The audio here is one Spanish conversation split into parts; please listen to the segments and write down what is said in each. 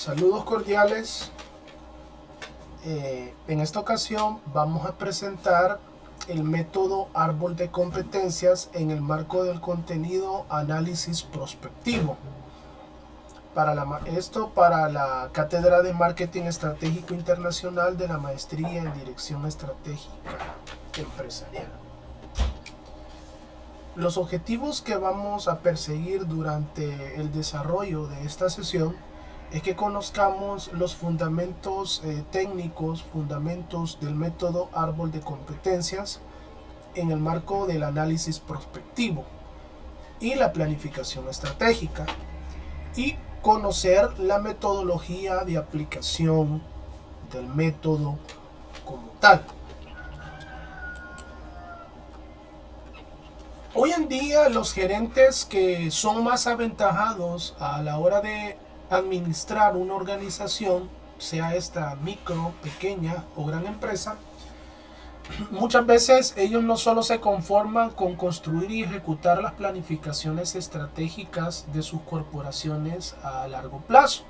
Saludos cordiales. En esta ocasión vamos a presentar el método árbol de competencias en el marco del contenido análisis prospectivo. Para la Cátedra de Marketing Estratégico Internacional de la Maestría en Dirección Estratégica Empresarial. Los objetivos que vamos a perseguir durante el desarrollo de esta sesión es que conozcamos los fundamentos técnicos, fundamentos del método árbol de competencias en el marco del análisis prospectivo y la planificación estratégica, y conocer la metodología de aplicación del método como tal. Hoy en día los gerentes que son más aventajados a la hora de administrar una organización, sea esta micro, pequeña o gran empresa, muchas veces ellos no solo se conforman con construir y ejecutar las planificaciones estratégicas de sus corporaciones a largo plazo.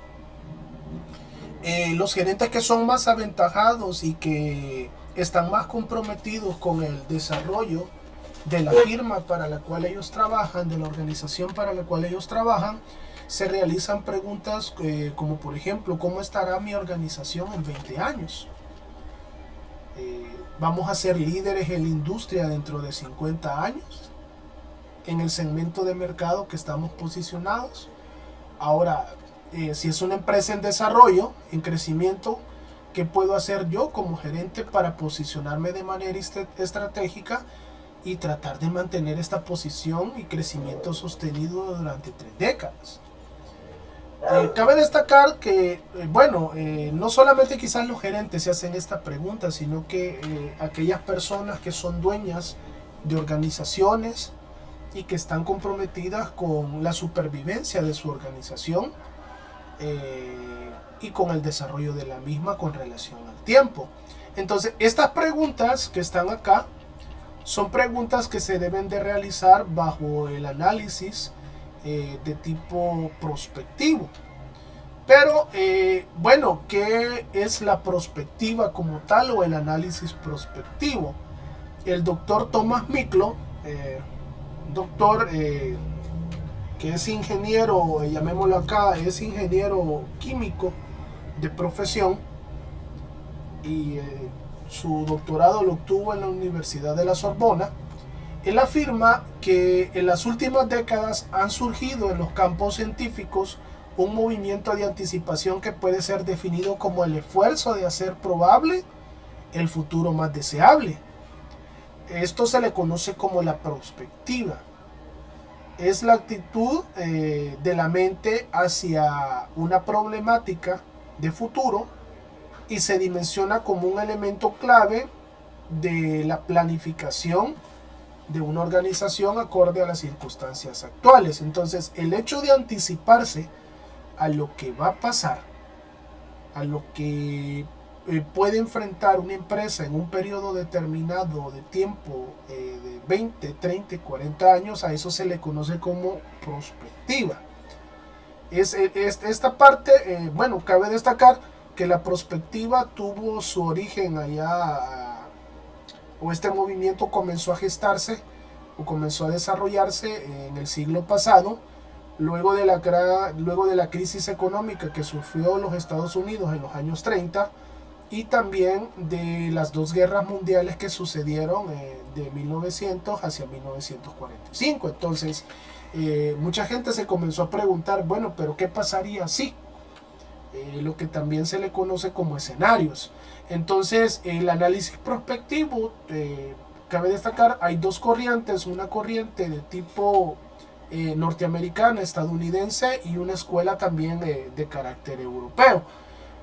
Los gerentes que son más aventajados y que están más comprometidos con el desarrollo de la firma para la cual ellos trabajan, de la organización para la cual ellos trabajan, se realizan preguntas como por ejemplo, ¿cómo estará mi organización en 20 años? ¿Vamos a ser líderes en la industria dentro de 50 años? ¿En el segmento de mercado que estamos posicionados? Ahora, si es una empresa en desarrollo, en crecimiento, ¿qué puedo hacer yo como gerente para posicionarme de manera estratégica y tratar de mantener esta posición y crecimiento sostenido durante 3 décadas? Cabe destacar que, no solamente quizás los gerentes se hacen esta pregunta, sino que aquellas personas que son dueñas de organizaciones y que están comprometidas con la supervivencia de su organización y con el desarrollo de la misma con relación al tiempo. Entonces, estas preguntas que están acá son preguntas que se deben de realizar bajo el análisis de tipo prospectivo. Pero, ¿qué es la prospectiva como tal o el análisis prospectivo? El doctor Thomas Miklo, que es ingeniero, llamémoslo acá, es ingeniero químico de profesión y su doctorado lo obtuvo en la Universidad de la Sorbona. Él afirma que en las últimas décadas han surgido en los campos científicos un movimiento de anticipación que puede ser definido como el esfuerzo de hacer probable el futuro más deseable. Esto se le conoce como la prospectiva. Es la actitud de la mente hacia una problemática de futuro y se dimensiona como un elemento clave de la planificación de una organización acorde a las circunstancias actuales. Entonces, el hecho de anticiparse a lo que va a pasar, a lo que puede enfrentar una empresa en un periodo determinado de tiempo de 20, 30, 40 años, a eso se le conoce como prospectiva. Esta parte, cabe destacar que la prospectiva tuvo su origen allá, o este movimiento comenzó a gestarse o comenzó a desarrollarse en el siglo pasado, luego de la crisis económica que sufrió los Estados Unidos en los años 30 y también de las 2 guerras mundiales que sucedieron de 1900 hacia 1945. Entonces, mucha gente se comenzó a preguntar, pero ¿qué pasaría si? Lo que también se le conoce como escenarios. Entonces, el análisis prospectivo, cabe destacar, hay 2 corrientes, una corriente de tipo norteamericana, estadounidense, y una escuela también de carácter europeo.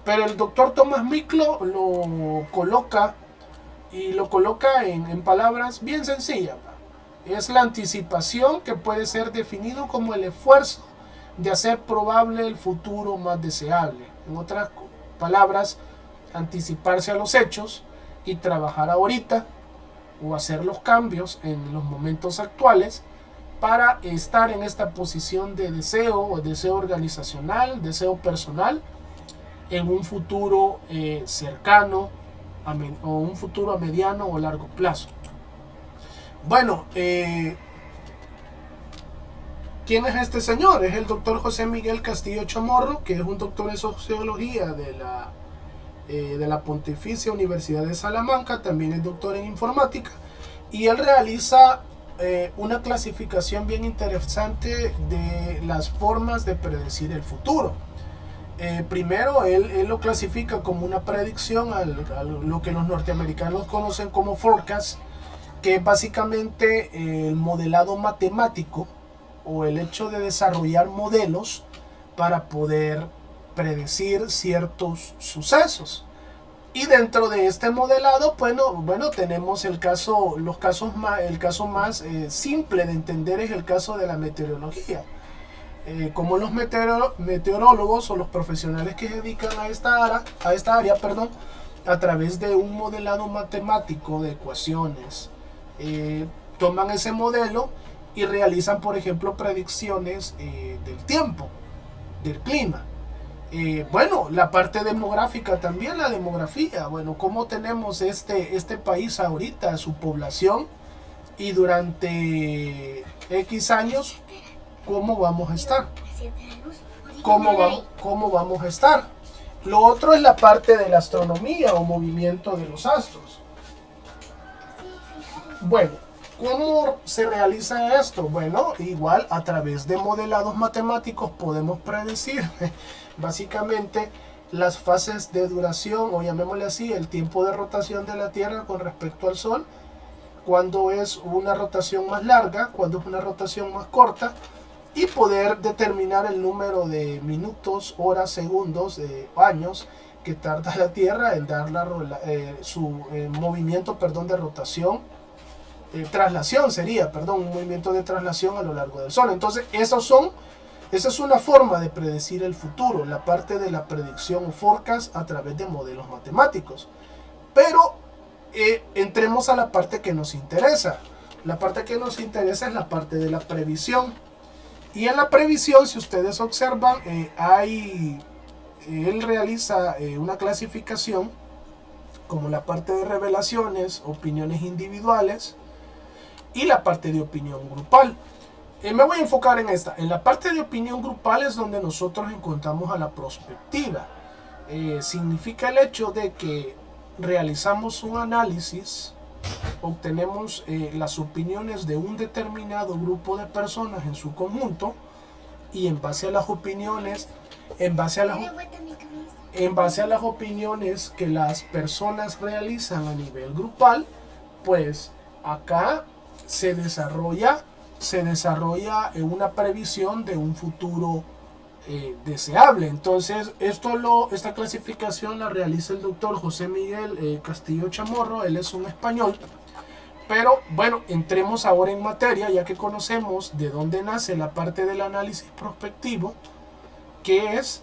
Pero el doctor Thomas Miklo lo coloca en palabras bien sencillas. Es la anticipación que puede ser definido como el esfuerzo de hacer probable el futuro más deseable. En otras palabras, anticiparse a los hechos y trabajar ahorita o hacer los cambios en los momentos actuales para estar en esta posición de deseo o deseo organizacional, deseo personal en un futuro cercano o un futuro a mediano o largo plazo. Bueno, ¿quién es este señor? Es el doctor José Miguel Castillo Chamorro, que es un doctor en sociología de la Pontificia Universidad de Salamanca, también es doctor en informática, y él realiza una clasificación bien interesante de las formas de predecir el futuro. Primero, él lo clasifica como una predicción a lo que los norteamericanos conocen como forecast, que es básicamente el modelado matemático o el hecho de desarrollar modelos para poder predecir ciertos sucesos. Y dentro de este modelado, bueno, tenemos el caso más simple de entender es el caso de la meteorología. Como los meteorólogos o los profesionales que se dedican a esta área, a través de un modelado matemático de ecuaciones, toman ese modelo y realizan, por ejemplo, predicciones del tiempo, del clima. Bueno, la parte demográfica también, la demografía. Bueno, cómo tenemos este país ahorita, su población, y durante X años, cómo vamos a estar. ¿Cómo vamos a estar? Lo otro es la parte de la astronomía o movimiento de los astros. Bueno, ¿cómo se realiza esto? Bueno, igual a través de modelados matemáticos podemos predecir básicamente las fases de duración, o llamémosle así, el tiempo de rotación de la Tierra con respecto al Sol, cuando es una rotación más larga, cuando es una rotación más corta, y poder determinar el número de minutos, horas, segundos, años que tarda la Tierra en dar su movimiento de rotación. Traslación sería, un movimiento de traslación a lo largo del Sol. Entonces, esa es una forma de predecir el futuro, la parte de la predicción o forecast a través de modelos matemáticos. Pero entremos a la parte que nos interesa. La parte que nos interesa es la parte de la previsión. Y en la previsión, si ustedes observan, él realiza una clasificación como la parte de revelaciones, opiniones individuales y la parte de opinión grupal. Me voy a enfocar en esta. En la parte de opinión grupal es donde nosotros encontramos a la prospectiva. Significa el hecho de que realizamos un análisis, obtenemos las opiniones de un determinado grupo de personas en su conjunto, y en base a las opiniones, en base a las opiniones que las personas realizan a nivel grupal, pues acá se desarrolla una previsión de un futuro deseable. Entonces, esta clasificación la realiza el doctor José Miguel Castillo Chamorro. Él es un español. Pero bueno, entremos ahora en materia, ya que conocemos de dónde nace la parte del análisis prospectivo, que es,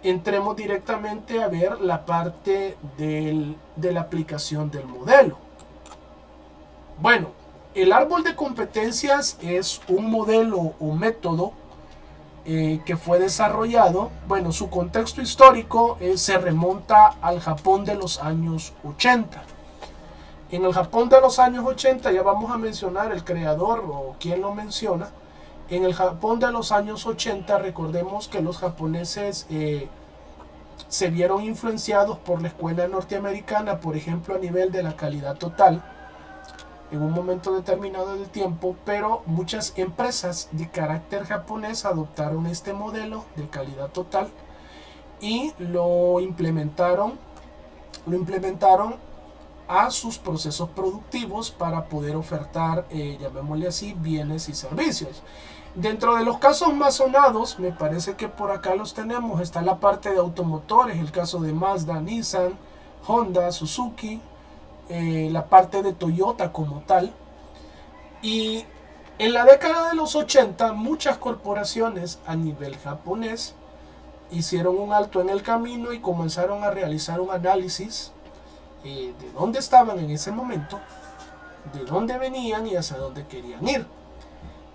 entremos directamente a ver la parte de la aplicación del modelo. Bueno, el árbol de competencias es un modelo o método que fue desarrollado. Bueno, su contexto histórico se remonta al Japón de los años 80. En el Japón de los años 80, ya vamos a mencionar el creador o quién lo menciona. En el Japón de los años 80, recordemos que los japoneses se vieron influenciados por la escuela norteamericana, por ejemplo, a nivel de la calidad total, en un momento determinado del tiempo, pero muchas empresas de carácter japonés adoptaron este modelo de calidad total y lo implementaron a sus procesos productivos para poder ofertar, llamémosle así, bienes y servicios. Dentro de los casos más sonados, me parece que por acá los tenemos, está la parte de automotores, el caso de Mazda, Nissan, Honda, Suzuki, la parte de Toyota como tal. Y en la década de los 80, muchas corporaciones a nivel japonés hicieron un alto en el camino y comenzaron a realizar un análisis de dónde estaban en ese momento, de dónde venían y hacia dónde querían ir.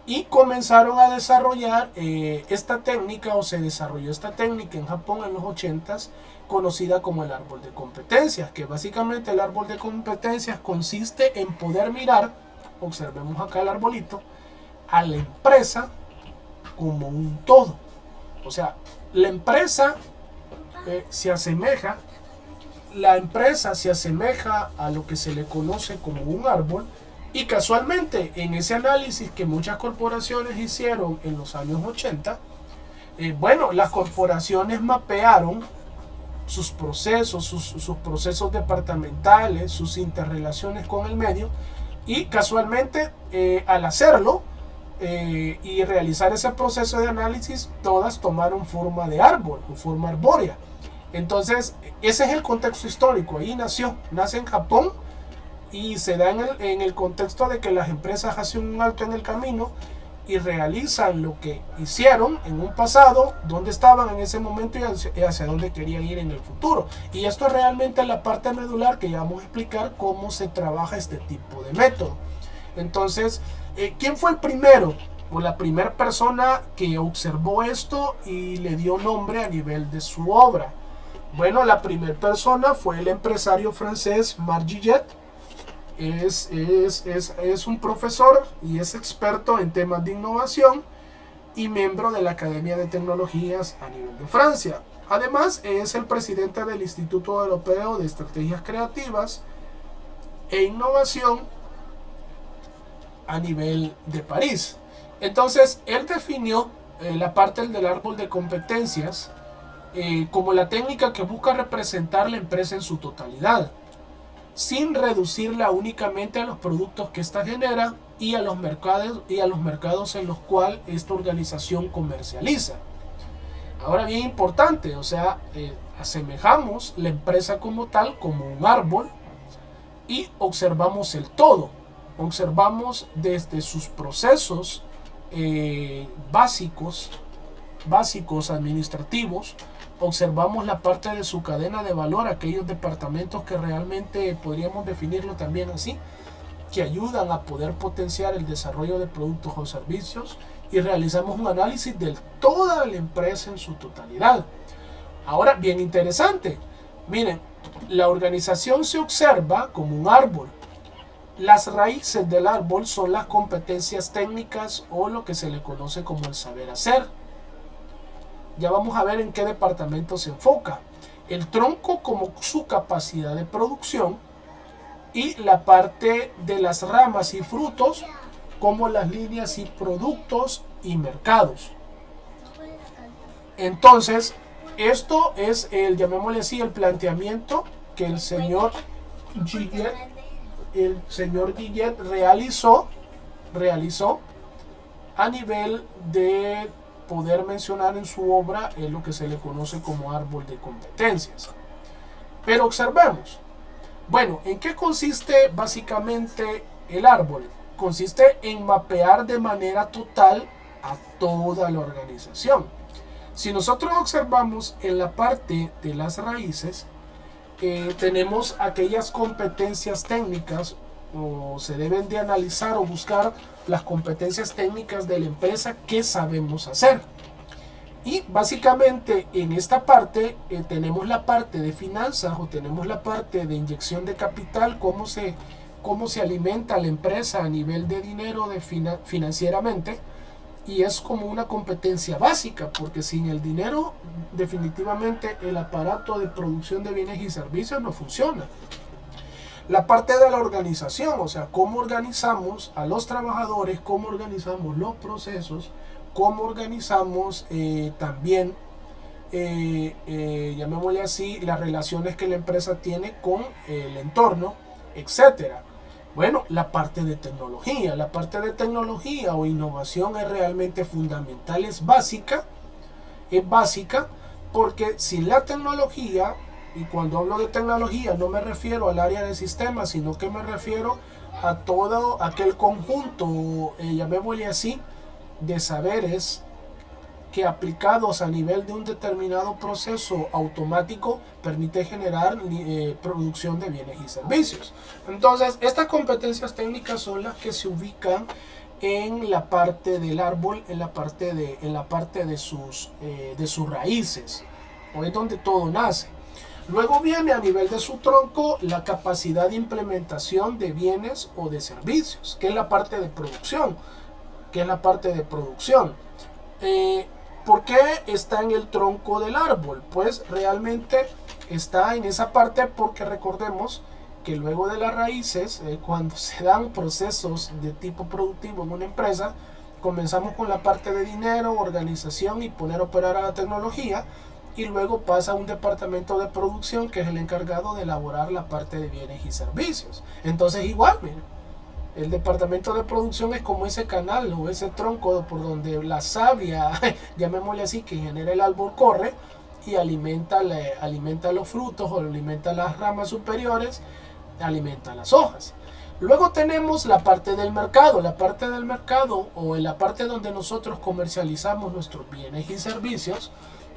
y comenzaron a desarrollar esta técnica, o se desarrolló esta técnica en Japón en los 80s, conocida como el árbol de competencias, que básicamente el árbol de competencias consiste en poder mirar, observemos acá el arbolito, a la empresa como un todo. O sea, la empresa se asemeja a lo que se le conoce como un árbol, y casualmente en ese análisis que muchas corporaciones hicieron en los años 80, bueno, las corporaciones mapearon sus procesos, sus procesos departamentales, sus interrelaciones con el medio, y casualmente al hacerlo y realizar ese proceso de análisis, todas tomaron forma de árbol o forma arbórea. Entonces, ese es el contexto histórico. Ahí nace en Japón, y se da en el contexto de que las empresas hacen un alto en el camino y realizan lo que hicieron en un pasado, donde estaban en ese momento y hacia dónde querían ir en el futuro. Y esto es realmente la parte medular que ya vamos a explicar cómo se trabaja este tipo de método. Entonces, ¿quién fue el primero o la primera persona que observó esto y le dio nombre a nivel de su obra? Bueno, la primera persona fue el empresario francés Marc Gillet. Es un profesor y es experto en temas de innovación y miembro de la Academia de Tecnologías a nivel de Francia. Además, es el presidente del Instituto Europeo de Estrategias Creativas e Innovación a nivel de París. Entonces, él definió la parte del árbol de competencias como la técnica que busca representar la empresa en su totalidad, sin reducirla únicamente a los productos que ésta genera y a los mercados en los cuales esta organización comercializa. Ahora, bien importante, o sea, asemejamos la empresa como tal, como un árbol, y observamos el todo. Observamos desde sus procesos básicos administrativos, observamos la parte de su cadena de valor, aquellos departamentos que realmente podríamos definirlo también así, que ayudan a poder potenciar el desarrollo de productos o servicios, y realizamos un análisis de toda la empresa en su totalidad. Ahora, bien interesante, miren, la organización se observa como un árbol. Las raíces del árbol son las competencias técnicas o lo que se le conoce como el saber hacer. Ya vamos a ver en qué departamento se enfoca. El tronco como su capacidad de producción, y la parte de las ramas y frutos como las líneas y productos y mercados. Entonces, esto es llamémosle así, el planteamiento que el señor Gillet realizó a nivel de poder mencionar en su obra lo que se le conoce como árbol de competencias. Pero observemos, bueno, ¿en qué consiste básicamente el árbol? Consiste en mapear de manera total a toda la organización. Si nosotros observamos en la parte de las raíces, tenemos aquellas competencias técnicas, o se deben de analizar o buscar las competencias técnicas de la empresa que sabemos hacer. Y básicamente en esta parte tenemos la parte de finanzas, o tenemos la parte de inyección de capital, cómo se alimenta la empresa a nivel de dinero financieramente, y es como una competencia básica, porque sin el dinero definitivamente el aparato de producción de bienes y servicios no funciona. La parte de la organización, o sea, cómo organizamos a los trabajadores, cómo organizamos los procesos, cómo organizamos también, llamémosle así, las relaciones que la empresa tiene con el entorno, etcétera. Bueno, la parte de tecnología o innovación es realmente fundamental, es básica, porque sin la tecnología, y cuando hablo de tecnología no me refiero al área de sistemas, sino que me refiero a todo aquel conjunto, llamémosle así, de saberes que aplicados a nivel de un determinado proceso automático permite generar producción de bienes y servicios. Entonces, estas competencias técnicas son las que se ubican en la parte del árbol, en la parte de sus raíces, o es donde todo nace. Luego viene a nivel de su tronco la capacidad de implementación de bienes o de servicios, que es la parte de producción, ¿Por qué está en el tronco del árbol? Pues realmente está en esa parte porque recordemos que luego de las raíces, cuando se dan procesos de tipo productivo en una empresa, comenzamos con la parte de dinero, organización y poner a operar a la tecnología, y luego pasa a un departamento de producción que es el encargado de elaborar la parte de bienes y servicios. Entonces igual, miren, el departamento de producción es como ese canal o ese tronco por donde la savia, llamémosle así, que genera el árbol, corre y alimenta los frutos o alimenta las ramas superiores, alimenta las hojas. Luego tenemos la parte del mercado. La parte del mercado, o en la parte donde nosotros comercializamos nuestros bienes y servicios,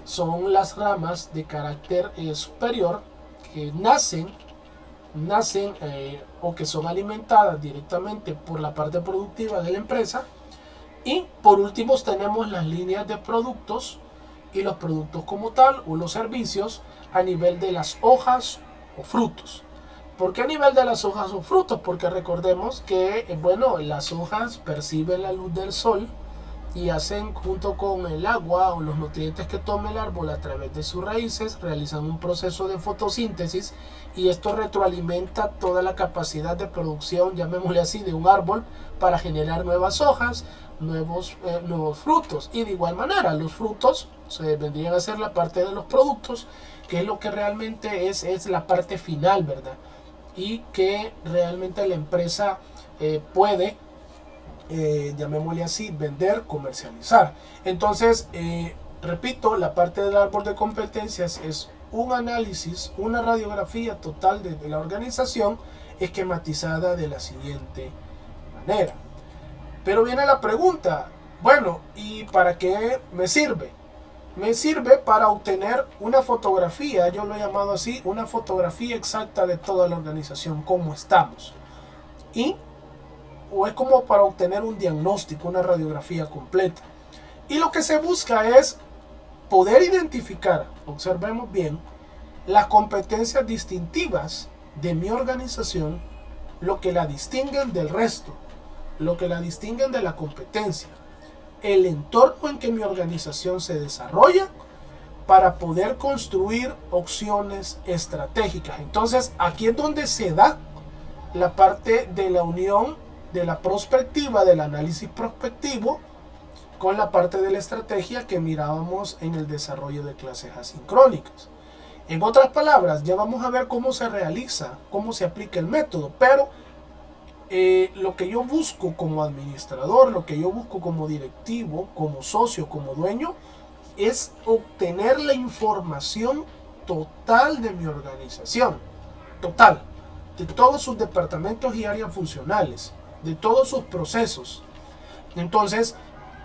son las ramas de carácter superior que nacen o que son alimentadas directamente por la parte productiva de la empresa. Y por último tenemos las líneas de productos y los productos como tal, o los servicios a nivel de las hojas o frutos. ¿Por qué a nivel de las hojas o frutos? Porque recordemos que las hojas perciben la luz del sol y hacen, junto con el agua o los nutrientes que toma el árbol a través de sus raíces, realizan un proceso de fotosíntesis, y esto retroalimenta toda la capacidad de producción, llamémosle así, de un árbol para generar nuevas hojas, nuevos frutos. Y de igual manera los frutos se vendrían a ser la parte de los productos, que es lo que realmente es la parte final, ¿verdad? Y que realmente la empresa puede, llamémosle así, vender, comercializar. Entonces, repito, la parte del árbol de competencias es un análisis, una radiografía total de la organización, esquematizada de la siguiente manera. Pero viene la pregunta, bueno, ¿y para qué me sirve? Me sirve para obtener una fotografía, yo lo he llamado así, una fotografía exacta de toda la organización, cómo estamos. O es como para obtener un diagnóstico, una radiografía completa. Y lo que se busca es poder identificar, observemos bien, las competencias distintivas de mi organización, lo que la distinguen del resto, lo que la distinguen de la competencia, el entorno en que mi organización se desarrolla, para poder construir opciones estratégicas. Entonces, aquí es donde se da la parte de la unión de la prospectiva, del análisis prospectivo, con la parte de la estrategia que mirábamos en el desarrollo de clases asincrónicas. En otras palabras, ya vamos a ver cómo se realiza, cómo se aplica el método, pero lo que yo busco como administrador, lo que yo busco como directivo, como socio, como dueño, es obtener la información total de mi organización, total, de todos sus departamentos y áreas funcionales, de todos sus procesos. Entonces,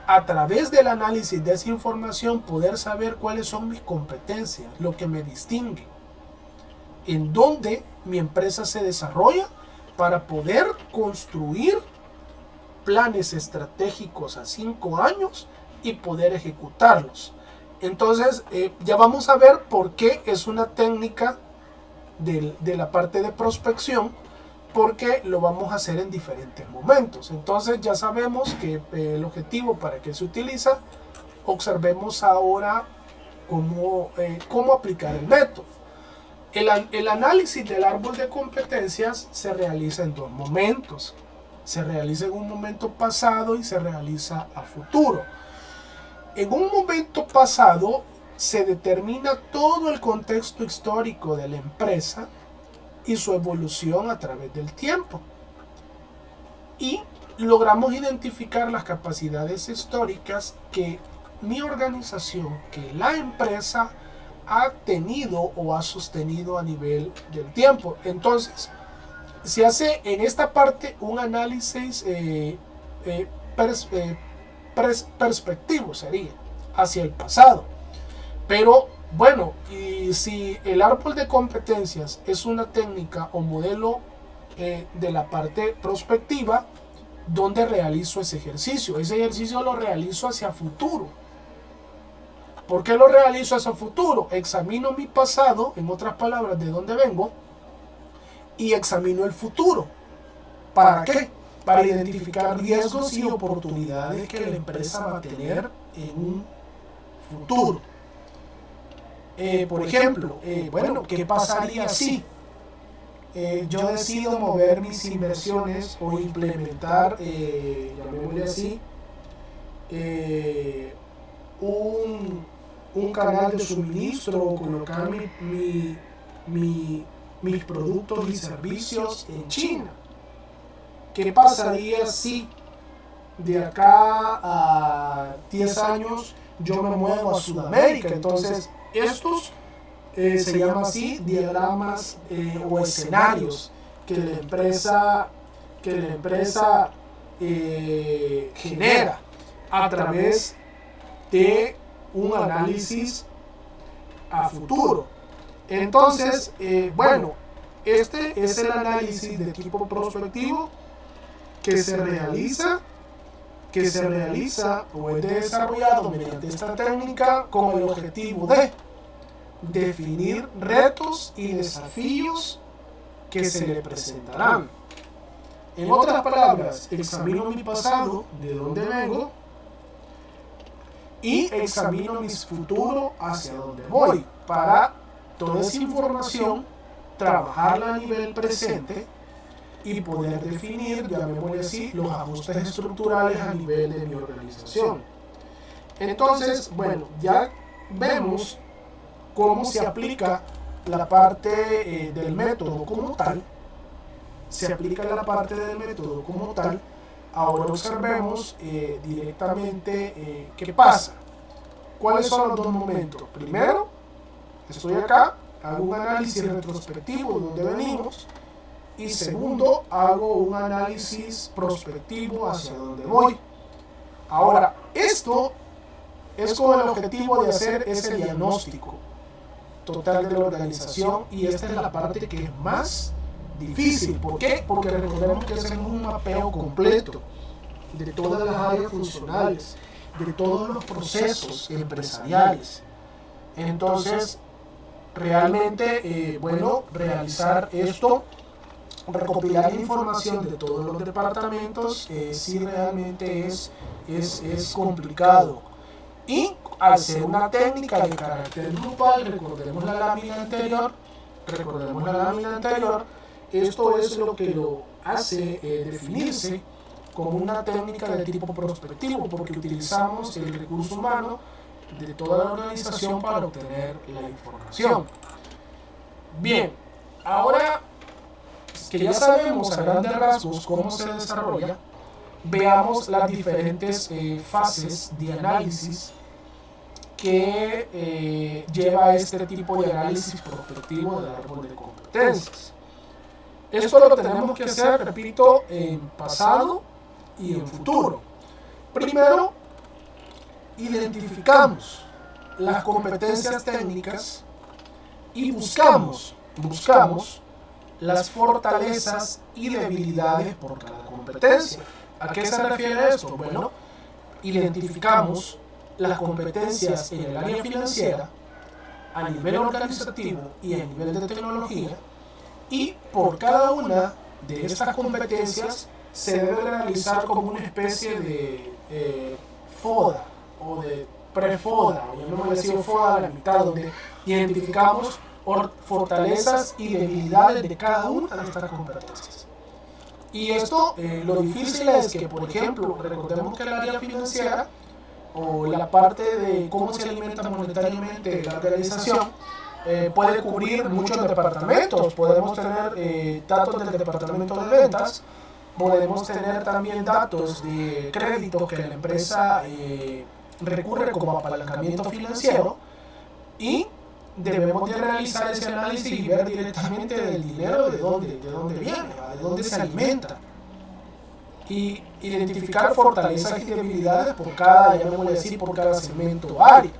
a través del análisis de esa información, poder saber cuáles son mis competencias, lo que me distingue, en dónde mi empresa se desarrolla, para poder construir planes estratégicos a 5 años y poder ejecutarlos. Entonces, ya vamos a ver por qué es una técnica de la parte de prospección, porque lo vamos a hacer en diferentes momentos. Entonces ya sabemos que el objetivo para que se utiliza. Observemos ahora cómo aplicar el método. El análisis del árbol de competencias se realiza en 2 momentos. Se realiza en un momento pasado y se realiza a futuro. En un momento pasado se determina todo el contexto histórico de la empresa y su evolución a través del tiempo. Y logramos identificar las capacidades históricas que mi organización, que la empresa ha tenido o ha sostenido a nivel del tiempo. Entonces, se hace en esta parte un análisis perspectivo, sería, hacia el pasado. Pero bueno, y si el árbol de competencias es una técnica o modelo de la parte prospectiva, ¿dónde realizo ese ejercicio? Ese ejercicio lo realizo hacia futuro. ¿Por qué lo realizo hacia futuro? Examino mi pasado, en otras palabras, de dónde vengo, y examino el futuro. ¿Para qué? Para identificar riesgos y oportunidades que la empresa va a tener en un futuro. Por ejemplo, ¿qué pasaría si yo decido mover mis inversiones o implementar, llamémosle así, un canal de suministro o colocar mis productos y servicios en China? ¿Qué pasaría si de acá a 10 años yo me muevo a Sudamérica? Entonces, estos se llaman así diagramas o escenarios que la empresa genera a través de un análisis a futuro. Entonces, este es el análisis de tipo prospectivo que se realiza o es desarrollado mediante esta técnica con el objetivo de definir retos y desafíos que se le presentarán. En otras palabras, examino mi pasado, de dónde vengo, y examino mi futuro, hacia dónde voy, para toda esa información trabajarla a nivel presente y poder definir, llamémosle así, los ajustes estructurales a nivel de mi organización. Entonces, ya vemos cómo se aplica la parte del método como tal. Ahora observemos directamente qué pasa. ¿Cuáles son los dos momentos? Primero, estoy acá, hago un análisis retrospectivo de dónde venimos. Y segundo, hago un análisis prospectivo hacia dónde voy. Ahora, esto es con el objetivo de hacer ese diagnóstico total de la organización, y esta es la parte que es más difícil. ¿Por qué? Porque recordemos que hacemos un mapeo completo de todas las áreas funcionales, de todos los procesos empresariales. Entonces, realmente, realizar esto, recopilar la información de todos los departamentos, sí realmente es complicado. Y al ser una técnica de carácter grupal, recordemos la lámina anterior, esto es lo que lo hace definirse como una técnica de tipo prospectivo, porque utilizamos el recurso humano de toda la organización para obtener la información. Bien, ahora que ya sabemos a grandes rasgos cómo se desarrolla, veamos las diferentes fases de análisis que lleva este tipo de análisis prospectivo del árbol de competencias. Esto lo tenemos que hacer, repito, en pasado y en futuro. Primero, identificamos las competencias técnicas y buscamos las fortalezas y debilidades por cada competencia. ¿A qué se refiere esto? Bueno, identificamos las competencias en el área financiera, a nivel organizativo y a nivel de tecnología, y por cada una de estas competencias se debe realizar como una especie de FODA o de pre-FODA, o yo no me decía FODA a la mitad, donde identificamos fortalezas y debilidades de cada una de estas competencias. Y esto, lo difícil es que, por ejemplo, recordemos que el área financiera o la parte de cómo se alimenta monetariamente la organización puede cubrir muchos departamentos. Podemos tener datos del departamento de ventas, podemos tener también datos de créditos que la empresa recurre como apalancamiento financiero, y debemos de realizar ese análisis y ver directamente del dinero de dónde viene, de dónde se alimenta, y identificar fortalezas y debilidades por cada, llamémosle decir, por cada segmento o área.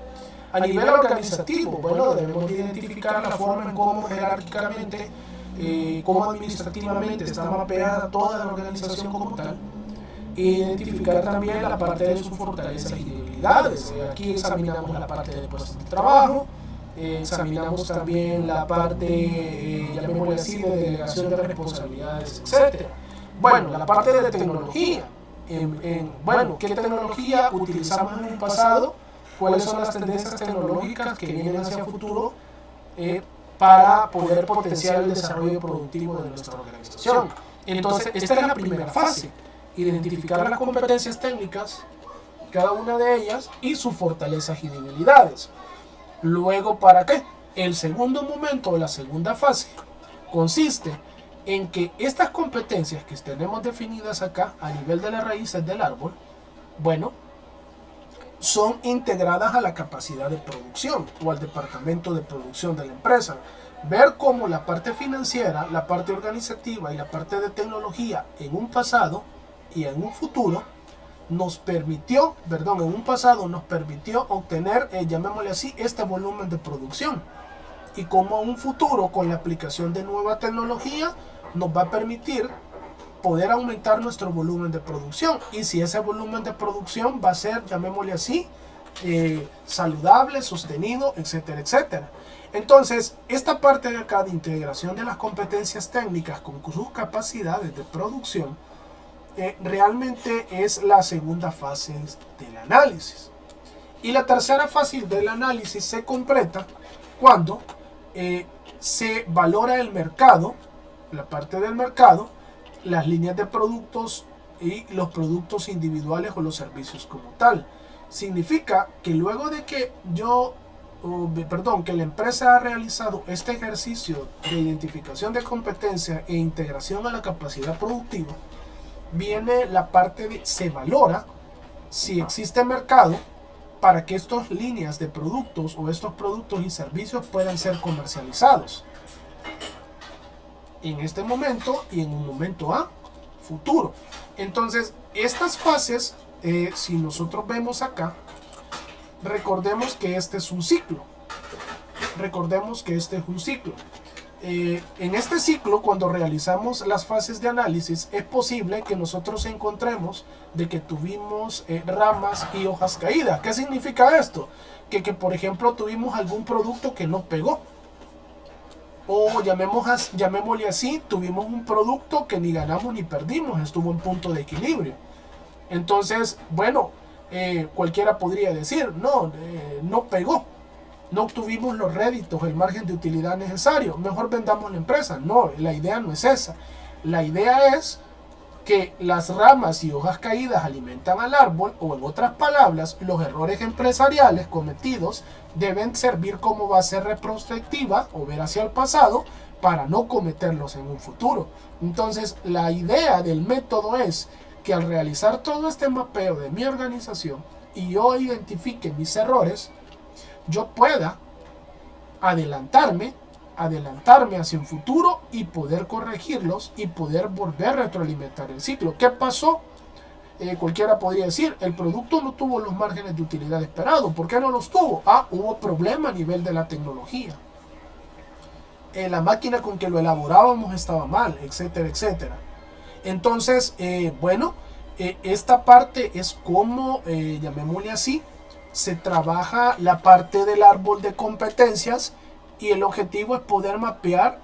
A nivel organizativo, debemos de identificar la forma en cómo jerárquicamente, cómo administrativamente está mapeada toda la organización como tal, e identificar también la parte de sus fortalezas y debilidades. Aquí examinamos la parte de puestos de trabajo, examinamos también la parte, llamémosle así, de delegación de responsabilidades, etc. Bueno, la parte de tecnología. Bueno, ¿qué tecnología utilizamos en un pasado? ¿Cuáles son las tendencias tecnológicas que vienen hacia el futuro para poder potenciar el desarrollo productivo de nuestra organización? Entonces, esta es la primera fase: identificar las competencias técnicas, cada una de ellas, y sus fortalezas y debilidades. Luego, ¿para qué? El segundo momento, la segunda fase, consiste en que estas competencias que tenemos definidas acá a nivel de las raíces del árbol, bueno, son integradas a la capacidad de producción o al departamento de producción de la empresa. Ver cómo la parte financiera, la parte organizativa y la parte de tecnología en un pasado y en un futuro nos permitió, obtener, llamémosle así, este volumen de producción. Y como en un futuro, con la aplicación de nueva tecnología, nos va a permitir poder aumentar nuestro volumen de producción. Y si ese volumen de producción va a ser, llamémosle así, saludable, sostenido, etcétera, etcétera. Entonces, esta parte de acá de integración de las competencias técnicas con sus capacidades de producción, realmente es la segunda fase del análisis. Y la tercera fase del análisis se completa cuando se valora el mercado, la parte del mercado, las líneas de productos y los productos individuales o los servicios como tal. Significa que luego de que que la empresa ha realizado este ejercicio de identificación de competencia e integración a la capacidad productiva, viene la parte de se valora si existe mercado para que estas líneas de productos o estos productos y servicios puedan ser comercializados en este momento y en un momento a futuro. Entonces, estas fases, si nosotros vemos acá, recordemos que este es un ciclo. En este ciclo, cuando realizamos las fases de análisis, es posible que nosotros encontremos de que tuvimos ramas y hojas caídas. ¿Qué significa esto? Que por ejemplo tuvimos algún producto que no pegó. O llamémosle así, tuvimos un producto que ni ganamos ni perdimos, estuvo en punto de equilibrio. Entonces, bueno, cualquiera podría decir, no pegó. No obtuvimos los réditos, el margen de utilidad necesario, mejor vendamos la empresa. No, la idea no es esa. La idea es que las ramas y hojas caídas alimentan al árbol, o en otras palabras, los errores empresariales cometidos deben servir como base retrospectiva o ver hacia el pasado para no cometerlos en un futuro. Entonces, la idea del método es que al realizar todo este mapeo de mi organización y yo identifique mis errores, yo pueda adelantarme hacia un futuro y poder corregirlos y poder volver a retroalimentar el ciclo. ¿Qué pasó? Cualquiera podría decir, el producto no tuvo los márgenes de utilidad esperados. ¿Por qué no los tuvo? Hubo problema a nivel de la tecnología. La máquina con que lo elaborábamos estaba mal, etcétera, etcétera. Entonces, esta parte es como, llamémosle así, se trabaja la parte del árbol de competencias, y el objetivo es poder mapear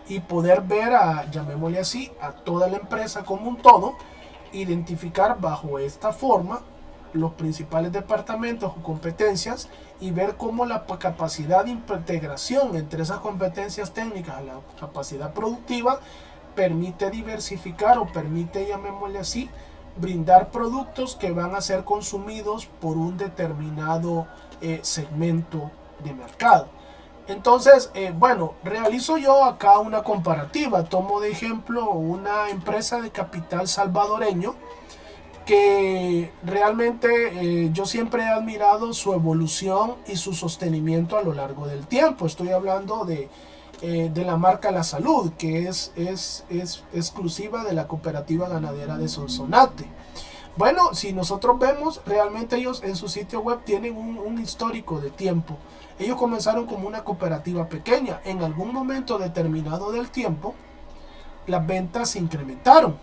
y poder ver llamémosle así, a toda la empresa como un todo, identificar bajo esta forma los principales departamentos o competencias y ver cómo la capacidad de integración entre esas competencias técnicas a la capacidad productiva permite diversificar o permite, llamémosle así, brindar productos que van a ser consumidos por un determinado segmento de mercado. Entonces, realizo yo acá una comparativa. Tomo de ejemplo una empresa de capital salvadoreño que realmente yo siempre he admirado su evolución y su sostenimiento a lo largo del tiempo. Estoy hablando de la marca La Salud, que es exclusiva de la cooperativa ganadera de Sonsonate. Bueno, si nosotros vemos, realmente ellos en su sitio web tienen un histórico de tiempo. Ellos comenzaron como una cooperativa pequeña. En algún momento determinado del tiempo, las ventas se incrementaron.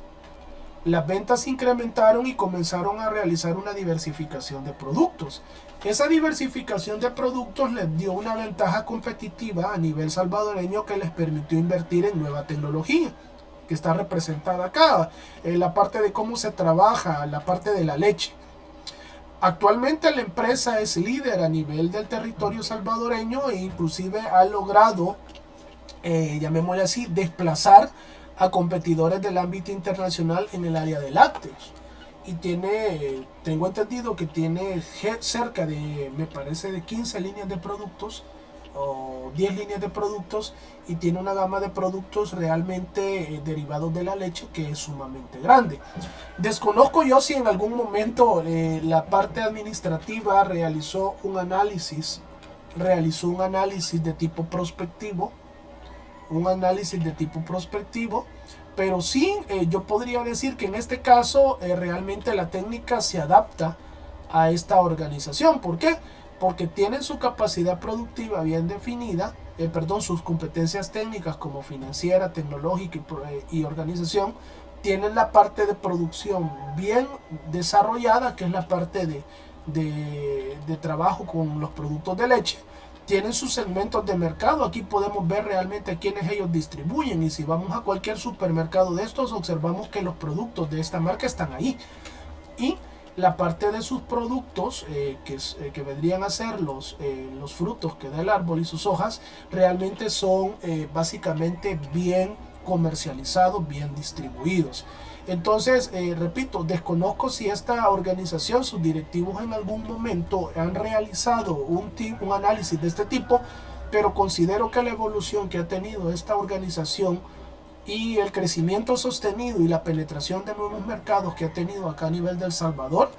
las ventas se incrementaron y comenzaron a realizar una diversificación de productos. Esa diversificación de productos les dio una ventaja competitiva a nivel salvadoreño que les permitió invertir en nueva tecnología, que está representada acá, la parte de cómo se trabaja, la parte de la leche. Actualmente la empresa es líder a nivel del territorio salvadoreño e inclusive ha logrado, llamémosle así, desplazar a competidores del ámbito internacional en el área de lácteos. Y tiene, tengo entendido que tiene cerca de, me parece, de 15 líneas de productos o 10 líneas de productos, y tiene una gama de productos realmente derivados de la leche que es sumamente grande. Desconozco yo si en algún momento la parte administrativa realizó un análisis de tipo prospectivo, pero sí, yo podría decir que en este caso realmente la técnica se adapta a esta organización. ¿Por qué? Porque tienen su capacidad productiva bien definida, sus competencias técnicas como financiera, tecnológica y organización. Tienen la parte de producción bien desarrollada, que es la parte de trabajo con los productos de leche. Tienen sus segmentos de mercado. Aquí podemos ver realmente a quienes ellos distribuyen, y si vamos a cualquier supermercado de estos, observamos que los productos de esta marca están ahí. Y la parte de sus productos, que vendrían a ser los frutos que da el árbol y sus hojas, realmente son básicamente bien comercializados, bien distribuidos. Entonces, repito, desconozco si esta organización, sus directivos en algún momento han realizado un análisis de este tipo, pero considero que la evolución que ha tenido esta organización y el crecimiento sostenido y la penetración de nuevos mercados que ha tenido acá a nivel de El Salvador,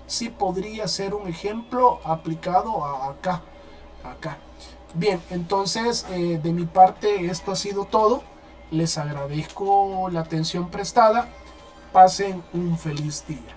sí podría ser un ejemplo aplicado a acá. Bien, entonces de mi parte esto ha sido todo. Les agradezco la atención prestada. Pasen un feliz día.